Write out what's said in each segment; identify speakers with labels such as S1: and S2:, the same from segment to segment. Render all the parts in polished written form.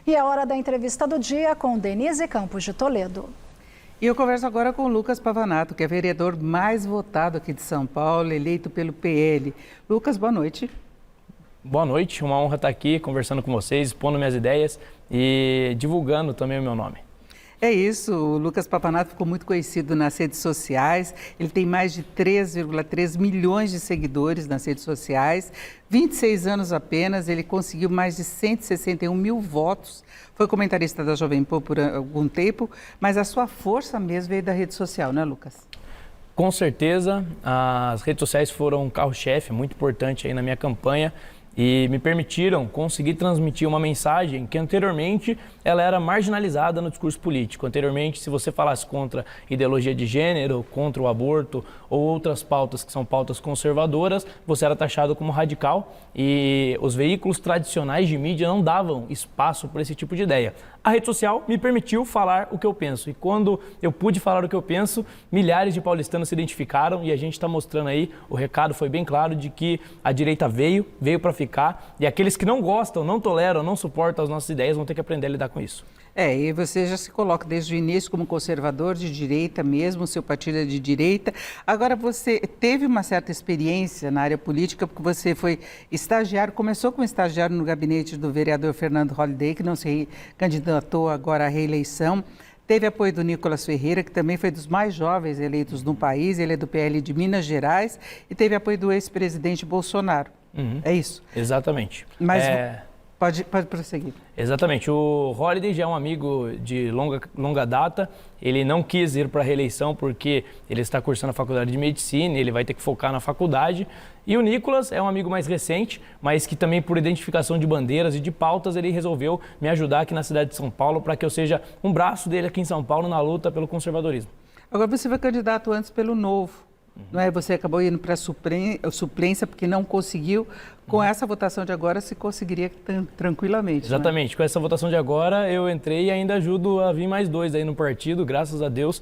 S1: E é hora da entrevista do dia com Denise Campos de Toledo.
S2: E eu converso agora com o Lucas Pavanato, que é vereador mais votado aqui de São Paulo, eleito pelo PL. Lucas, boa noite.
S3: Boa noite, uma honra estar aqui conversando com vocês, expondo minhas ideias e divulgando também o meu nome.
S2: É isso, o Lucas Pavanato ficou muito conhecido nas redes sociais, ele tem mais de 3,3 milhões de seguidores nas redes sociais, 26 anos apenas, ele conseguiu mais de 161 mil votos, foi comentarista da Jovem Pan por algum tempo, mas a sua força mesmo veio da rede social, né, Lucas?
S3: Com certeza, as redes sociais foram um carro-chefe muito importante aí na minha campanha e me permitiram conseguir transmitir uma mensagem que anteriormente ela era marginalizada no discurso político. Anteriormente, se você falasse contra ideologia de gênero, contra o aborto ou outras pautas que são pautas conservadoras, você era taxado como radical e os veículos tradicionais de mídia não davam espaço para esse tipo de ideia. A rede social me permitiu falar o que eu penso e quando eu pude falar o que eu penso, milhares de paulistanos se identificaram e a gente está mostrando aí, o recado foi bem claro de que a direita veio para ficar e aqueles que não gostam, não toleram, não suportam as nossas ideias vão ter que aprender a lidar com isso.
S2: E você já se coloca desde o início como conservador de direita mesmo, seu partido é de direita. Agora você teve uma certa experiência na área política porque você foi estagiário, começou como estagiário no gabinete do vereador Fernando Holliday, que não se candidatou agora à reeleição. Teve apoio do Nicolas Ferreira, que também foi dos mais jovens eleitos no país, ele é do PL de Minas Gerais, e teve apoio do ex-presidente Bolsonaro. É isso?
S3: Exatamente.
S2: Mas pode prosseguir.
S3: Exatamente. O Holliday já é um amigo de longa data. Ele não quis ir para a reeleição porque ele está cursando a faculdade de medicina, ele vai ter que focar na faculdade. E o Nicolas é um amigo mais recente, mas que também por identificação de bandeiras e de pautas, ele resolveu me ajudar aqui na cidade de São Paulo para que eu seja um braço dele aqui em São Paulo na luta pelo conservadorismo.
S2: Agora você foi candidato antes pelo Novo. Não é? Você acabou indo para a suplência porque não conseguiu. Com essa votação de agora, se conseguiria tranquilamente.
S3: Exatamente. Com essa votação de agora, eu entrei e ainda ajudo a vir mais dois aí no partido, graças a Deus.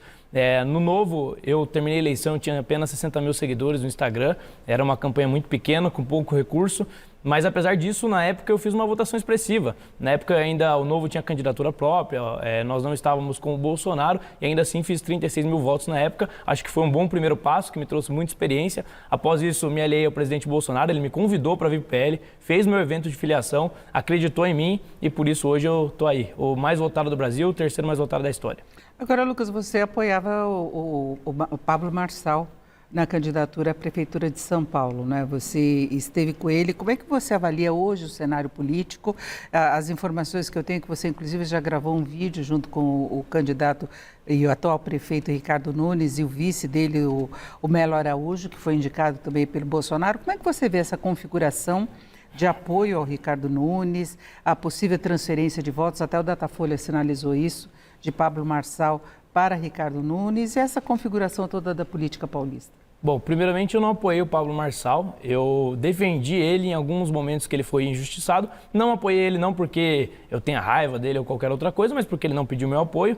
S3: No Novo, eu terminei a eleição, tinha apenas 60 mil seguidores no Instagram. Era uma campanha muito pequena, com pouco recurso. Mas, apesar disso, na época eu fiz uma votação expressiva. Na época ainda o Novo tinha candidatura própria, nós não estávamos com o Bolsonaro e ainda assim fiz 36 mil votos na época. Acho que foi um bom primeiro passo, que me trouxe muita experiência. Após isso, me aliei ao presidente Bolsonaro, ele me convidou para vir para o PL, fez meu evento de filiação, acreditou em mim e por isso hoje eu estou aí, o mais votado do Brasil, o terceiro mais votado da história.
S2: Agora, Lucas, você apoiava o Pablo Marçal na candidatura à Prefeitura de São Paulo, né? Você esteve com ele. Como é que você avalia hoje o cenário político? As informações que eu tenho, que você inclusive já gravou um vídeo junto com o candidato e o atual prefeito Ricardo Nunes e o vice dele, o Melo Araújo, que foi indicado também pelo Bolsonaro. Como é que você vê essa configuração de apoio ao Ricardo Nunes, a possível transferência de votos, até o Datafolha sinalizou isso, de Pablo Marçal para Ricardo Nunes e essa configuração toda da política paulista?
S3: Bom, primeiramente eu não apoiei o Pablo Marçal, eu defendi ele em alguns momentos que ele foi injustiçado, não apoiei ele não porque eu tenha raiva dele ou qualquer outra coisa, mas porque ele não pediu meu apoio.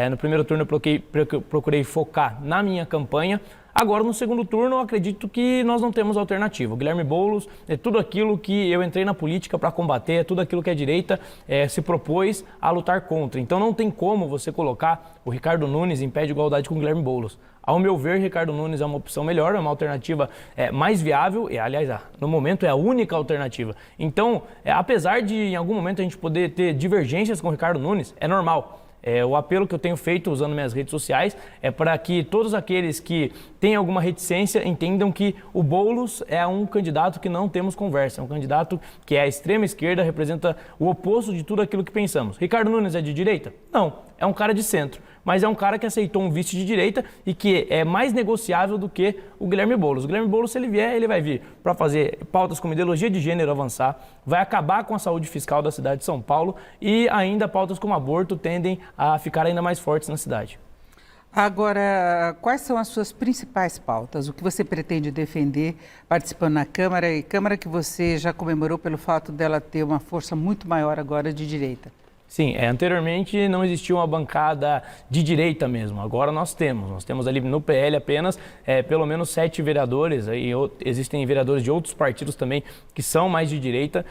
S3: No primeiro turno eu procurei focar na minha campanha. Agora, no segundo turno, eu acredito que nós não temos alternativa. O Guilherme Boulos é tudo aquilo que eu entrei na política para combater, é tudo aquilo que a direita se propôs a lutar contra. Então, não tem como você colocar o Ricardo Nunes em pé de igualdade com o Guilherme Boulos. Ao meu ver, Ricardo Nunes é uma opção melhor, é uma alternativa mais viável e, aliás, no momento é a única alternativa. Então, apesar de em algum momento a gente poder ter divergências com o Ricardo Nunes, é normal. O apelo que eu tenho feito usando minhas redes sociais é para que todos aqueles que têm alguma reticência entendam que o Boulos é um candidato que não temos conversa, é um candidato que é a extrema esquerda, representa o oposto de tudo aquilo que pensamos. Ricardo Nunes é de direita? Não, é um cara de centro, mas é um cara que aceitou um vice de direita e que é mais negociável do que o Guilherme Boulos. O Guilherme Boulos, se ele vier, ele vai vir para fazer pautas como ideologia de gênero avançar, vai acabar com a saúde fiscal da cidade de São Paulo e ainda pautas como aborto tendem a ficar ainda mais fortes na cidade.
S2: Agora, quais são as suas principais pautas? O que você pretende defender participando na Câmara? E Câmara que você já comemorou pelo fato dela ter uma força muito maior agora de direita.
S3: Sim, anteriormente não existia uma bancada de direita mesmo, agora nós temos ali no PL apenas pelo menos 7 vereadores, aí existem vereadores de outros partidos também que são mais de direita.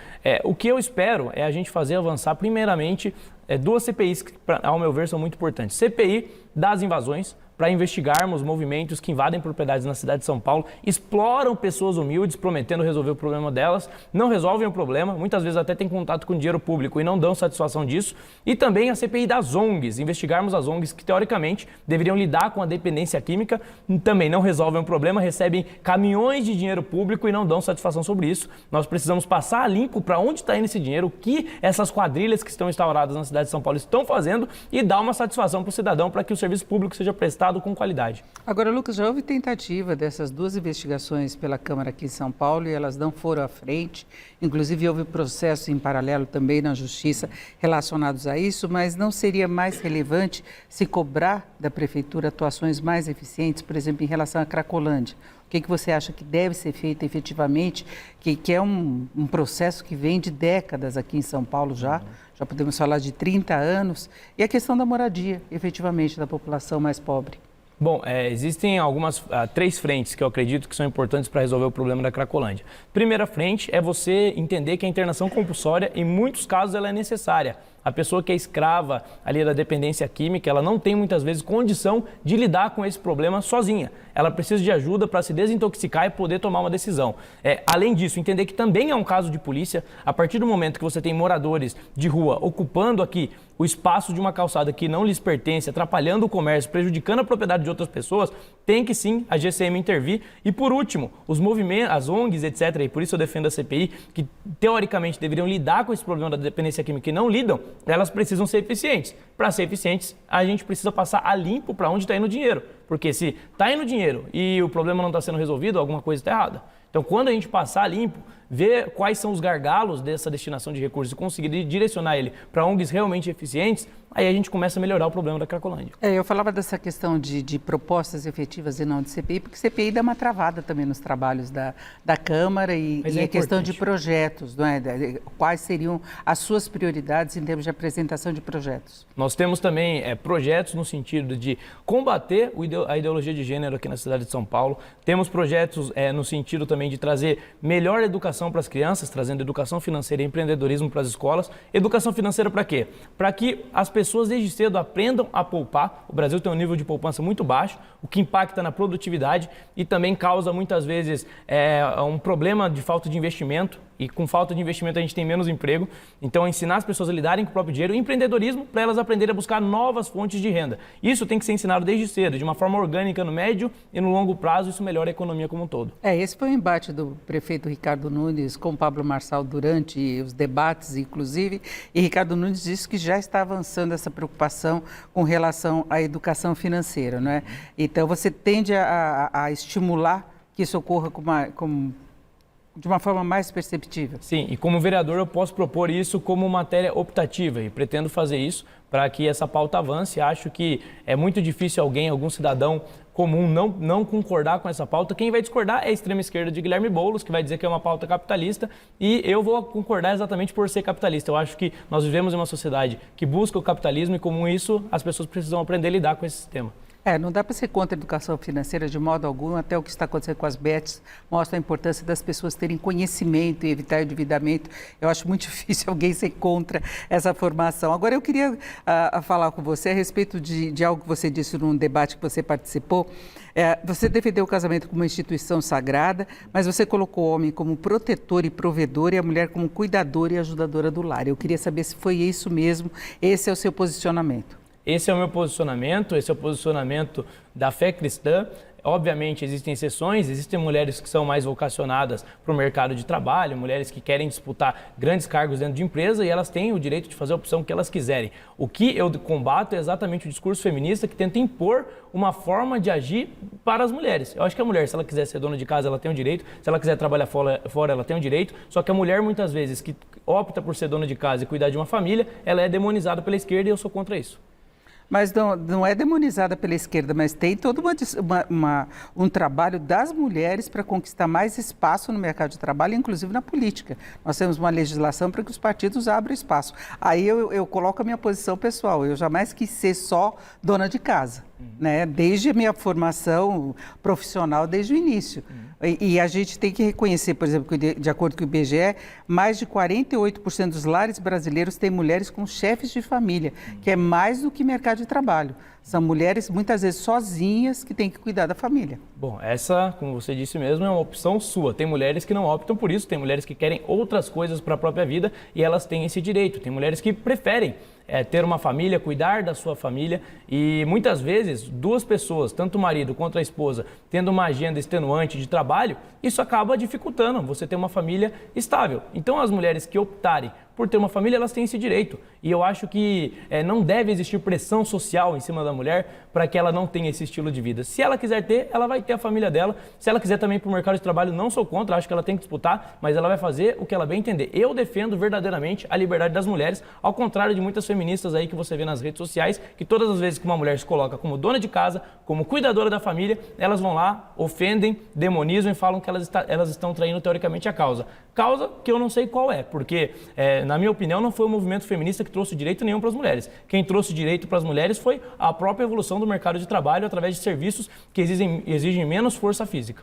S3: O que eu espero é a gente fazer avançar primeiramente 2 CPIs que, ao meu ver, são muito importantes. CPI das invasões, para investigarmos movimentos que invadem propriedades na cidade de São Paulo, exploram pessoas humildes, prometendo resolver o problema delas, não resolvem o problema, muitas vezes até têm contato com dinheiro público e não dão satisfação disso. E também a CPI das ONGs, investigarmos as ONGs que, teoricamente, deveriam lidar com a dependência química, também não resolvem o problema, recebem caminhões de dinheiro público e não dão satisfação sobre isso. Nós precisamos passar a limpo para onde está indo esse dinheiro, o que essas quadrilhas que estão instauradas na cidade de São Paulo estão fazendo e dar uma satisfação para o cidadão para que o serviço público seja prestado com qualidade.
S2: Agora, Lucas, já houve tentativa dessas 2 investigações pela Câmara aqui em São Paulo e elas não foram à frente. Inclusive, houve processos em paralelo também na Justiça relacionados a isso, mas não seria mais relevante se cobrar da Prefeitura atuações mais eficientes, por exemplo, em relação à Cracolândia? O que você acha que deve ser feito efetivamente, que é um processo que vem de décadas aqui em São Paulo já podemos falar de 30 anos, e a questão da moradia, efetivamente, da população mais pobre?
S3: Bom, existem algumas 3 frentes que eu acredito que são importantes para resolver o problema da Cracolândia. Primeira frente é você entender que a internação compulsória, em muitos casos, ela é necessária. A pessoa que é escrava ali da dependência química, ela não tem muitas vezes condição de lidar com esse problema sozinha. Ela precisa de ajuda para se desintoxicar e poder tomar uma decisão. Além disso, entender que também é um caso de polícia. A partir do momento que você tem moradores de rua ocupando aqui o espaço de uma calçada que não lhes pertence, atrapalhando o comércio, prejudicando a propriedade de outras pessoas, tem que sim a GCM intervir. E por último, os movimentos, as ONGs, etc., e por isso eu defendo a CPI, que teoricamente deveriam lidar com esse problema da dependência química e não lidam, elas precisam ser eficientes. Para ser eficientes, a gente precisa passar a limpo para onde está indo o dinheiro. Porque se está indo dinheiro e o problema não está sendo resolvido, alguma coisa está errada. Então, quando a gente passar a limpo, ver quais são os gargalos dessa destinação de recursos e conseguir direcionar ele para ONGs realmente eficientes, aí a gente começa a melhorar o problema da Cracolândia.
S2: Eu falava dessa questão de propostas efetivas e não de CPI, porque CPI dá uma travada também nos trabalhos da Câmara e a questão de projetos, não é? Quais seriam as suas prioridades em termos de apresentação de projetos?
S3: Nós temos também projetos no sentido de combater a ideologia de gênero aqui na cidade de São Paulo. Temos projetos no sentido também de trazer melhor educação para as crianças, trazendo educação financeira e empreendedorismo para as escolas. Educação financeira para quê? Para que as pessoas desde cedo aprendam a poupar. O Brasil tem um nível de poupança muito baixo, o que impacta na produtividade e também causa muitas vezes um problema de falta de investimento. E com falta de investimento a gente tem menos emprego. Então, ensinar as pessoas a lidarem com o próprio dinheiro e empreendedorismo para elas aprenderem a buscar novas fontes de renda. Isso tem que ser ensinado desde cedo, de uma forma orgânica no médio e no longo prazo. Isso melhora a economia como um todo.
S2: Esse foi o embate do prefeito Ricardo Nunes com Pablo Marçal durante os debates, inclusive. E Ricardo Nunes disse que já está avançando essa preocupação com relação à educação financeira, não é? Então, você tende a estimular que isso ocorra de uma forma mais perceptível.
S3: Sim, e como vereador eu posso propor isso como matéria optativa e pretendo fazer isso para que essa pauta avance. Acho que é muito difícil algum cidadão comum não concordar com essa pauta. Quem vai discordar é a extrema esquerda de Guilherme Boulos, que vai dizer que é uma pauta capitalista, e eu vou concordar exatamente por ser capitalista. Eu acho que nós vivemos em uma sociedade que busca o capitalismo e, como isso, as pessoas precisam aprender a lidar com esse sistema.
S2: Não dá para ser contra a educação financeira de modo algum, até o que está acontecendo com as bets mostra a importância das pessoas terem conhecimento e evitar endividamento. Eu acho muito difícil alguém ser contra essa formação. Agora, eu queria falar com você a respeito de algo que você disse num debate que você participou. Você defendeu o casamento como uma instituição sagrada, mas você colocou o homem como protetor e provedor e a mulher como cuidadora e ajudadora do lar. Eu queria saber se foi isso mesmo, esse é o seu posicionamento.
S3: Esse é o meu posicionamento, esse é o posicionamento da fé cristã. Obviamente existem exceções, existem mulheres que são mais vocacionadas para o mercado de trabalho, mulheres que querem disputar grandes cargos dentro de empresa e elas têm o direito de fazer a opção que elas quiserem. O que eu combato é exatamente o discurso feminista que tenta impor uma forma de agir para as mulheres. Eu acho que a mulher, se ela quiser ser dona de casa, ela tem o direito, se ela quiser trabalhar fora, ela tem o direito, só que a mulher muitas vezes que opta por ser dona de casa e cuidar de uma família, ela é demonizada pela esquerda e eu sou contra isso.
S2: Mas não é demonizada pela esquerda, mas tem todo um trabalho das mulheres para conquistar mais espaço no mercado de trabalho, inclusive na política. Nós temos uma legislação para que os partidos abram espaço. Aí eu coloco a minha posição pessoal, eu jamais quis ser só dona de casa, né? Desde a minha formação profissional, desde o início. E a gente tem que reconhecer, por exemplo, que de acordo com o IBGE, mais de 48% dos lares brasileiros têm mulheres com chefes de família, que é mais do que mercado de trabalho. São mulheres, muitas vezes, sozinhas, que têm que cuidar da família.
S3: Bom, essa, como você disse mesmo, é uma opção sua. Tem mulheres que não optam por isso, tem mulheres que querem outras coisas para a própria vida e elas têm esse direito. Tem mulheres que preferem ter uma família, cuidar da sua família e muitas vezes duas pessoas, tanto o marido quanto a esposa, tendo uma agenda extenuante de trabalho, isso acaba dificultando você ter uma família estável. Então as mulheres que optarem por ter uma família, elas têm esse direito. E eu acho que não deve existir pressão social em cima da mulher para que ela não tenha esse estilo de vida. Se ela quiser ter, ela vai ter a família dela. Se ela quiser também para o mercado de trabalho, não sou contra, acho que ela tem que disputar, mas ela vai fazer o que ela bem entender. Eu defendo verdadeiramente a liberdade das mulheres, ao contrário de muitas feministas aí que você vê nas redes sociais, que todas as vezes que uma mulher se coloca como dona de casa, como cuidadora da família, elas vão lá, ofendem, demonizam e falam que elas estão traindo teoricamente a causa. Causa que eu não sei qual é, porque, na minha opinião, não foi o movimento feminista que trouxe direito nenhum para as mulheres. Quem trouxe direito para as mulheres foi a própria evolução do mercado de trabalho através de serviços que exigem menos força física.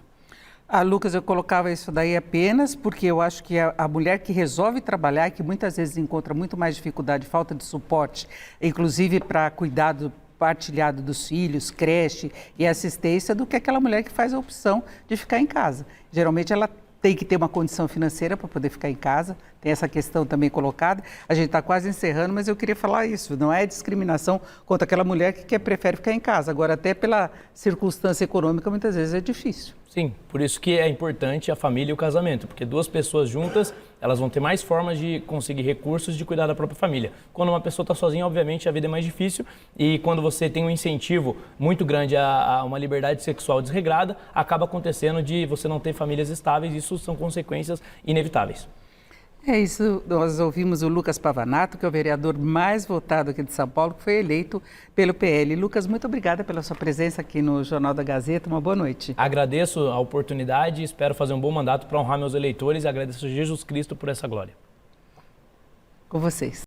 S2: Lucas, eu colocava isso daí apenas porque eu acho que a mulher que resolve trabalhar, que muitas vezes encontra muito mais dificuldade, falta de suporte, inclusive para cuidado partilhado dos filhos, creche e assistência, do que aquela mulher que faz a opção de ficar em casa. Geralmente ela tem que ter uma condição financeira para poder ficar em casa, tem essa questão também colocada. A gente está quase encerrando, mas eu queria falar isso, não é discriminação contra aquela mulher que prefere ficar em casa. Agora, até pela circunstância econômica, muitas vezes é difícil.
S3: Sim, por isso que é importante a família e o casamento, porque duas pessoas juntas, elas vão ter mais formas de conseguir recursos de cuidar da própria família. Quando uma pessoa está sozinha, obviamente, a vida é mais difícil e quando você tem um incentivo muito grande a uma liberdade sexual desregrada, acaba acontecendo de você não ter famílias estáveis e isso são consequências inevitáveis.
S2: É isso, nós ouvimos o Lucas Pavanato, que é o vereador mais votado aqui de São Paulo, que foi eleito pelo PL. Lucas, muito obrigada pela sua presença aqui no Jornal da Gazeta, uma boa noite.
S3: Agradeço a oportunidade, espero fazer um bom mandato para honrar meus eleitores e agradeço a Jesus Cristo por essa glória.
S2: Com vocês.